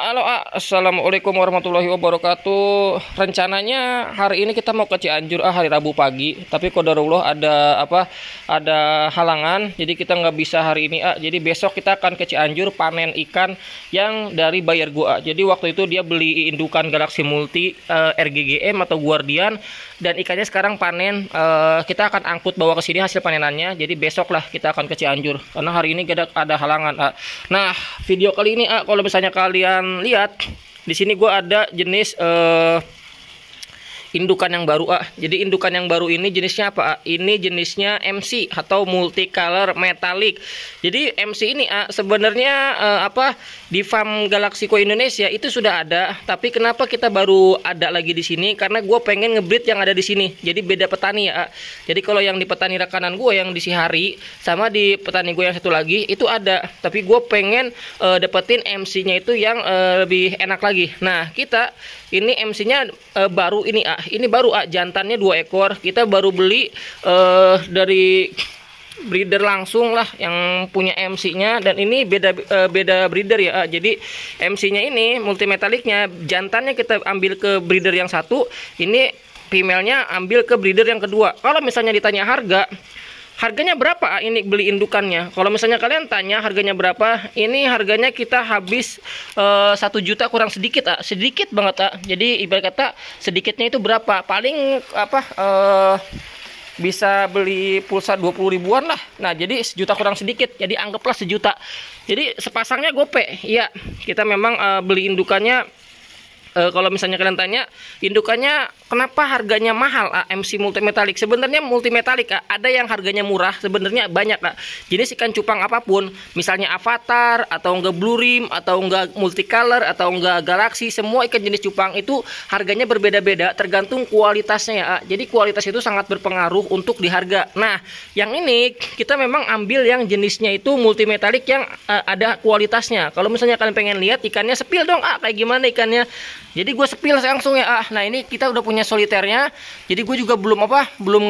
Halo, assalamualaikum warahmatullahi wabarakatuh. Rencananya hari ini kita mau ke Cianjur hari Rabu pagi, tapi qadarullah ada halangan, jadi kita nggak bisa hari ini. Jadi besok kita akan ke Cianjur panen ikan yang dari bayar gua. Jadi waktu itu dia beli indukan Galaxy Multi RGGM atau Guardian, dan ikannya sekarang panen. Kita akan angkut bawa ke sini hasil panenannya. Jadi besok lah kita akan ke Cianjur karena hari ini ada halangan. Nah, video kali ini kalau misalnya kalian lihat di sini gue ada jenis indukan yang baru. Jadi indukan yang baru ini jenisnya apa? Ini jenisnya MC atau multicolor metallic. Jadi MC ini sebenarnya di farm Galaxico Indonesia itu sudah ada, tapi kenapa kita baru ada lagi di sini? Karena gue pengen ngebreed yang ada di sini. Jadi beda petani ya. Jadi kalau yang di petani rekanan gue yang di Sihari sama di petani gue yang satu lagi itu ada, tapi gue pengen dapetin MC-nya itu yang lebih enak lagi. Nah, kita ini MC-nya baru ini ini baru jantannya 2 ekor. Kita baru beli dari breeder langsung lah yang punya MC-nya, dan ini beda breeder ya. Jadi MC-nya ini multimetallicnya, jantannya kita ambil ke breeder yang satu, ini female-nya ambil ke breeder yang kedua. Kalau misalnya ditanya harganya berapa ini beli indukannya? Kalau misalnya kalian tanya harganya berapa, ini harganya kita habis 1 juta kurang sedikit, sedikit banget. Jadi ibarat kata sedikitnya itu berapa? Paling bisa beli pulsa 20 ribuan lah. Nah, jadi 1 juta kurang sedikit. Jadi anggaplah 1 juta. Jadi sepasangnya gope. Iya, kita memang beli indukannya. Kalau misalnya kalian tanya indukannya kenapa harganya mahal MC multimetallic, sebenarnya multimetallic ada yang harganya murah, sebenarnya banyak jenis ikan cupang apapun, misalnya avatar atau enggak blue rim atau enggak multicolor atau enggak galaxy, semua ikan jenis cupang itu harganya berbeda-beda tergantung kualitasnya ya. Jadi kualitas itu sangat berpengaruh untuk di harga. Nah, yang ini kita memang ambil yang jenisnya itu multimetallic yang ada kualitasnya. Kalau misalnya kalian pengen lihat ikannya, sepil dong kayak gimana ikannya. Jadi gue sepil langsung ya. Nah, ini kita udah punya soliternya. Jadi gue juga belum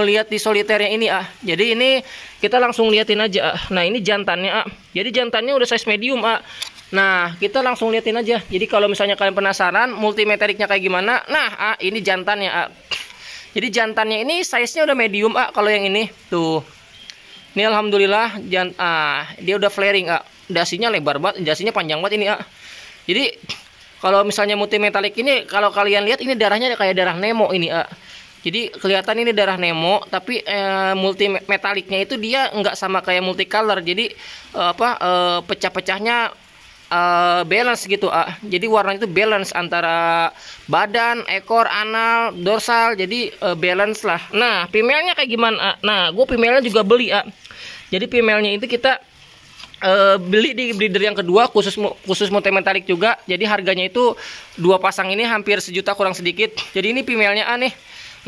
ngelihat di soliternya ini Jadi ini kita langsung liatin aja. Nah, ini jantannya Jadi jantannya udah size medium Nah, kita langsung liatin aja. Jadi kalau misalnya kalian penasaran multimetallicnya kayak gimana, nah ini jantannya Jadi jantannya ini size-nya udah medium kalau yang ini tuh. Ini alhamdulillah dia udah flaring Dasinya lebar banget, dasinya panjang banget ini Jadi kalau misalnya multimetallic ini, kalau kalian lihat ini darahnya kayak darah Nemo ini Jadi kelihatan ini darah Nemo, tapi multimetallicnya itu dia nggak sama kayak multicolor. Jadi pecah-pecahnya balance gitu Jadi warnanya itu balance antara badan, ekor, anal, dorsal. Jadi balance lah. Nah, female-nya kayak gimana? Nah, gue female-nya juga beli Jadi female-nya itu kita beli di breeder yang kedua, khusus multimetallic juga. Jadi harganya itu 2 pasang ini hampir 1 juta kurang sedikit. Jadi ini female-nya nih.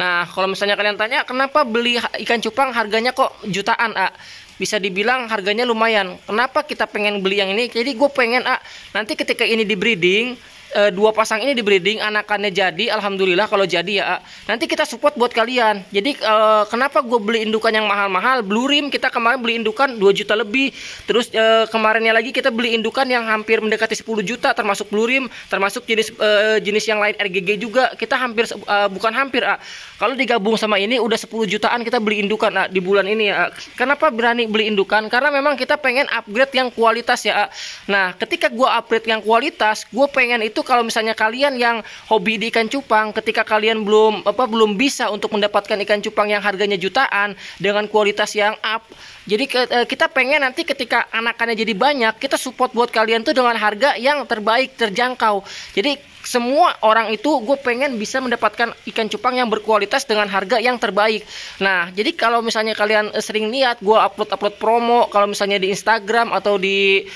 Nah, kalau misalnya kalian tanya kenapa beli ikan cupang harganya kok jutaan bisa dibilang harganya lumayan. Kenapa kita pengen beli yang ini? Jadi gue pengen nanti ketika ini di breeding, 2 pasang ini di breeding, anakannya jadi, alhamdulillah kalau jadi ya nanti kita support buat kalian. Jadi kenapa gue beli indukan yang mahal-mahal? Blue rim kita kemarin beli indukan 2 juta lebih. Terus kemarinnya lagi kita beli indukan yang hampir mendekati 10 juta termasuk blue rim, termasuk jenis yang lain RGG juga. Kita hampir bukan hampir kalau digabung sama ini udah 10 jutaan kita beli indukan di bulan ini Kenapa berani beli indukan? Karena memang kita pengen upgrade yang kualitas ya. Nah, ketika gue upgrade yang kualitas, gue pengen itu kalau misalnya kalian yang hobi di ikan cupang, ketika kalian belum bisa untuk mendapatkan ikan cupang yang harganya jutaan dengan kualitas yang up, jadi kita pengen nanti ketika anakannya jadi banyak, kita support buat kalian tuh dengan harga yang terbaik, terjangkau. Jadi semua orang itu gue pengen bisa mendapatkan ikan cupang yang berkualitas dengan harga yang terbaik. Nah, jadi kalau misalnya kalian sering lihat gue upload promo, kalau misalnya di Instagram atau di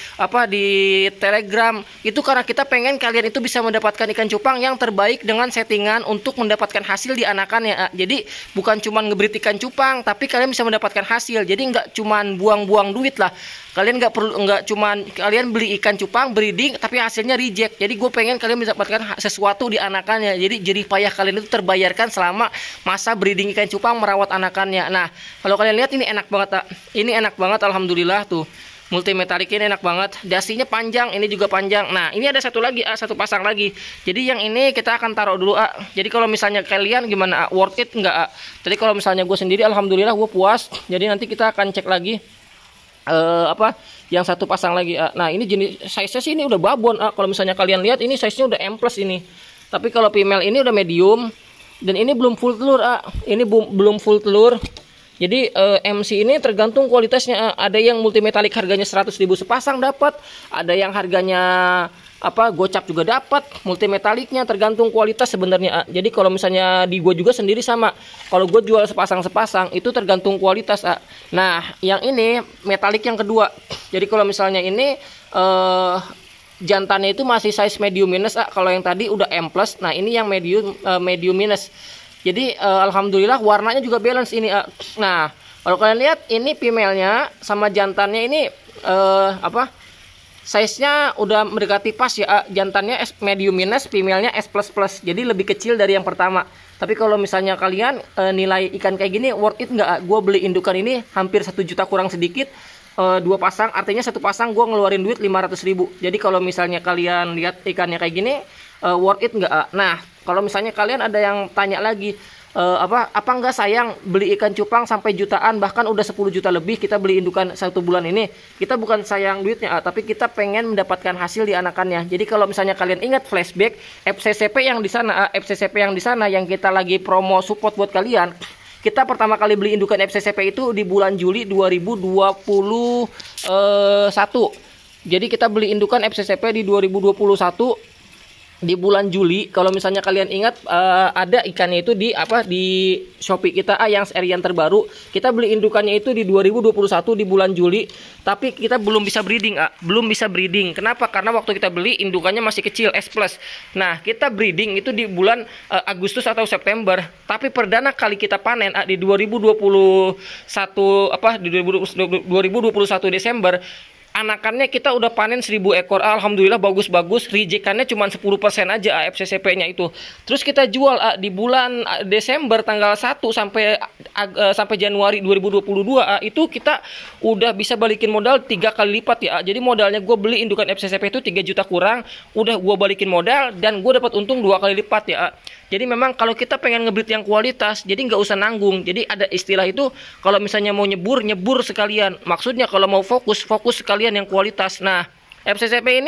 Telegram, itu karena kita pengen kalian itu bisa mendapatkan ikan cupang yang terbaik dengan settingan untuk mendapatkan hasil di anakannya. Jadi bukan cuma ngebreed ikan cupang, tapi kalian bisa mendapatkan hasil. Jadi nggak cuma buang-buang duit lah. Kalian nggak cuman kalian beli ikan cupang breeding tapi hasilnya reject. Jadi gue pengen kalian mendapatkan sesuatu di anakannya. Jadi jerih payah kalian itu terbayarkan selama masa breeding ikan cupang merawat anakannya. Nah, kalau kalian lihat ini enak banget Ini enak banget alhamdulillah tuh. Multimetalik ini enak banget, dasinya panjang, ini juga panjang. Nah, ini ada satu lagi, satu pasang lagi. Jadi yang ini kita akan taruh dulu, Jadi kalau misalnya kalian gimana, worth it nggak, Jadi kalau misalnya gue sendiri, alhamdulillah gue puas. Jadi nanti kita akan cek lagi yang satu pasang lagi. Nah, ini jenis size-nya sih ini udah babon. Kalau misalnya kalian lihat, ini size-nya udah M+ ini. Tapi kalau female ini udah medium, dan ini belum full telur. Ini belum full telur. Jadi MC ini tergantung kualitasnya. Ada yang multimetalik harganya 100.000 sepasang dapat, ada yang harganya gocap juga dapat. Multimetaliknya tergantung kualitas sebenarnya. Jadi kalau misalnya di gue juga sendiri sama. Kalau gue jual sepasang itu tergantung kualitas. Nah, yang ini metalik yang kedua. Jadi kalau misalnya ini jantannya itu masih size medium minus. Kalau yang tadi udah M+. Nah, ini yang medium minus. Jadi alhamdulillah warnanya juga balance ini. Nah, kalau kalian lihat ini female-nya sama jantannya ini size-nya udah mendekati pas ya. Jantannya S medium minus, female-nya S++. Jadi lebih kecil dari yang pertama. Tapi kalau misalnya kalian nilai ikan kayak gini worth it nggak? Gue beli indukan ini hampir 1 juta kurang sedikit. 2 pasang, artinya satu pasang gue ngeluarin duit 500.000. Jadi kalau misalnya kalian lihat ikannya kayak gini, worth it nggak? Nah, kalau misalnya kalian ada yang tanya lagi, apa nggak sayang beli ikan cupang sampai jutaan, bahkan udah 10 juta lebih kita beli indukan 1 bulan ini. Kita bukan sayang duitnya, tapi kita pengen mendapatkan hasil di anakannya. Jadi kalau misalnya kalian ingat flashback FCCP yang di sana, yang kita lagi promo support buat kalian. Kita pertama kali beli indukan FCCP itu di bulan Juli 2021. Jadi kita beli indukan FCCP di 2021 di bulan Juli. Kalau misalnya kalian ingat, ada ikannya itu di Shopee kita yang seri yang terbaru. Kita beli indukannya itu di 2021 di bulan Juli, tapi kita belum bisa breeding. Belum bisa breeding. Kenapa? Karena waktu kita beli indukannya masih kecil, S+. Nah, kita breeding itu di bulan Agustus atau September. Tapi perdana kali kita panen di 2021 di 2021 Desember. Anakannya kita udah panen 1000 ekor. Alhamdulillah bagus-bagus. Rejekannya cuma 10% aja FCCP-nya itu. Terus kita jual di bulan Desember tanggal 1 sampai Januari 2022 itu kita udah bisa balikin modal 3 kali lipat ya. Jadi modalnya gue beli indukan FCCP itu 3 juta kurang, udah gue balikin modal dan gue dapat untung 2 kali lipat ya. Jadi memang kalau kita pengen ngebreed yang kualitas, jadi nggak usah nanggung. Jadi ada istilah itu, kalau misalnya mau nyebur sekalian. Maksudnya kalau mau fokus sekalian yang kualitas. Nah, FCCP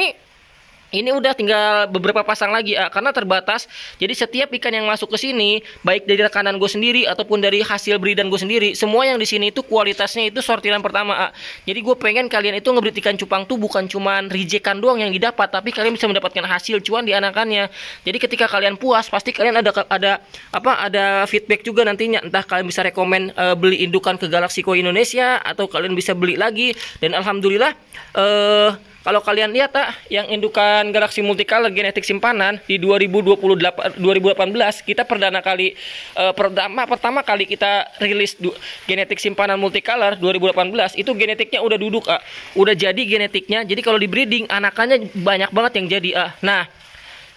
ini udah tinggal beberapa pasang lagi karena terbatas. Jadi setiap ikan yang masuk ke sini, baik dari rekanan gue sendiri ataupun dari hasil breedan gue sendiri, semua yang di sini itu kualitasnya itu sortiran pertama. Jadi gue pengen kalian itu ngebreed ikan cupang tuh bukan cuman rejekan doang yang didapat, tapi kalian bisa mendapatkan hasil cuan di anakannya. Jadi ketika kalian puas, pasti kalian ada feedback juga nantinya. Entah kalian bisa rekomen beli indukan ke Galaxy Koi Indonesia, atau kalian bisa beli lagi. Dan alhamdulillah kalau kalian lihat yang indukan Galaxy Multicolor genetik simpanan di 2018 kita pertama kali kita rilis genetik simpanan Multicolor 2018 itu genetiknya udah duduk udah jadi genetiknya. Jadi kalau di breeding anakannya banyak banget yang jadi Nah,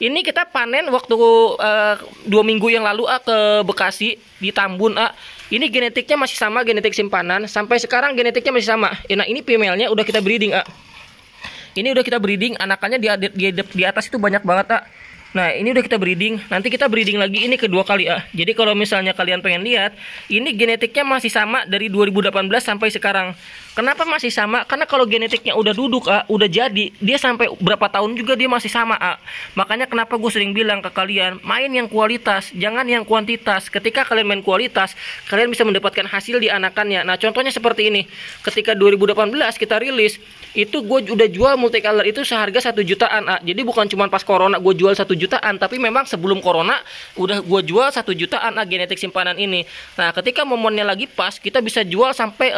ini kita panen waktu 2 minggu yang lalu ke Bekasi di Tambun Ini genetiknya masih sama, genetik simpanan sampai sekarang genetiknya masih sama. Nah, ini female-nya udah kita breeding Ini udah kita breeding, anakannya di atas itu banyak banget Nah, ini udah kita breeding. Nanti kita breeding lagi ini kedua kali Jadi kalau misalnya kalian pengen lihat, ini genetiknya masih sama dari 2018 sampai sekarang. Kenapa masih sama? Karena kalau genetiknya udah duduk udah jadi, dia sampai berapa tahun juga dia masih sama Makanya kenapa gue sering bilang ke kalian, main yang kualitas, jangan yang kuantitas. Ketika kalian main kualitas, kalian bisa mendapatkan hasil di anakannya. Nah, contohnya seperti ini. Ketika 2018 kita rilis, itu gue udah jual multicolor itu seharga 1 jutaan Jadi bukan cuma pas corona gue jual 1 jutaan, tapi memang sebelum corona udah gue jual 1 jutaan genetik simpanan ini. Nah, ketika momennya lagi pas, kita bisa jual sampai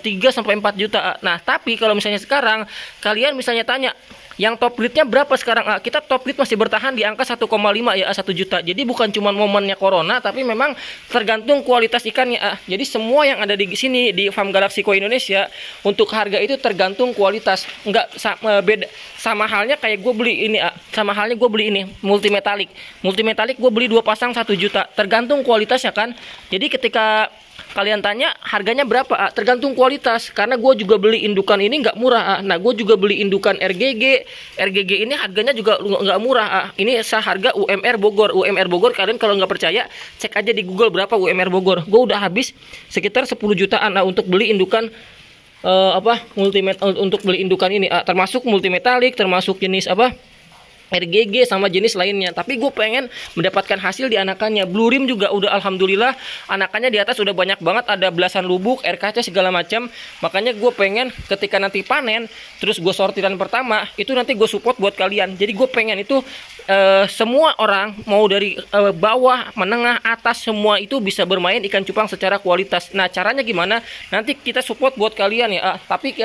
3-4 juta. Nah, tapi kalau misalnya sekarang kalian misalnya tanya, yang top breednya berapa sekarang? Kita top breed masih bertahan di angka 1,5 ya, 1 juta. Jadi bukan cuma momennya corona, tapi memang tergantung kualitas ikannya. Jadi semua yang ada di sini di Farm Galaxy Koi Indonesia untuk harga itu tergantung kualitas. Enggak beda, sama halnya kayak gue beli ini sama halnya gue beli ini multimetalik gue beli 2 pasang 1 juta. Tergantung kualitasnya kan. Jadi ketika kalian tanya harganya berapa? Tergantung kualitas, karena gue juga beli indukan ini nggak murah. Nah, gue juga beli indukan RGG ini harganya juga nggak murah. Ini seharga UMR Bogor. UMR Bogor, kalian kalau nggak percaya cek aja di Google berapa UMR Bogor. Gue udah habis sekitar 10 jutaan untuk beli indukan untuk beli indukan ini, termasuk multimetalik, termasuk jenis RGG sama jenis lainnya. Tapi gue pengen mendapatkan hasil di anakannya. Blue rim juga udah alhamdulillah anakannya di atas udah banyak banget, ada belasan lubuk, RKC segala macam. Makanya gue pengen ketika nanti panen terus gue sortiran pertama itu nanti gue support buat kalian. Jadi gue pengen itu semua orang mau dari bawah, menengah, atas, semua itu bisa bermain ikan cupang secara kualitas. Nah, caranya gimana? Nanti kita support buat kalian ya. Tapi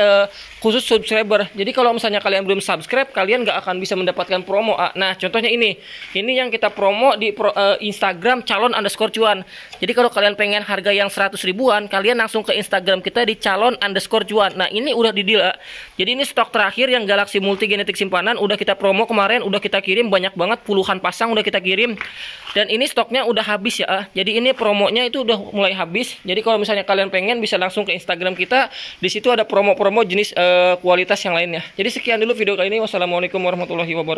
khusus subscriber. Jadi kalau misalnya kalian belum subscribe, kalian nggak akan bisa mendapatkan promo. Nah, contohnya ini yang kita promo di Instagram calon_cuan. Jadi kalau kalian pengen harga yang 100 ribuan, kalian langsung ke Instagram kita di calon_cuan. Nah, ini udah di deal. Jadi ini stok terakhir yang Galaxy Multi Genetik simpanan udah kita promo kemarin, udah kita kirim banyak banget, puluhan pasang udah kita kirim. Dan ini stoknya udah habis ya. Jadi ini promonya itu udah mulai habis. Jadi kalau misalnya kalian pengen bisa langsung ke Instagram kita. Di situ ada promo-promo jenis kualitas yang lainnya. Jadi sekian dulu video kali ini. Wassalamualaikum warahmatullahi wabarakatuh.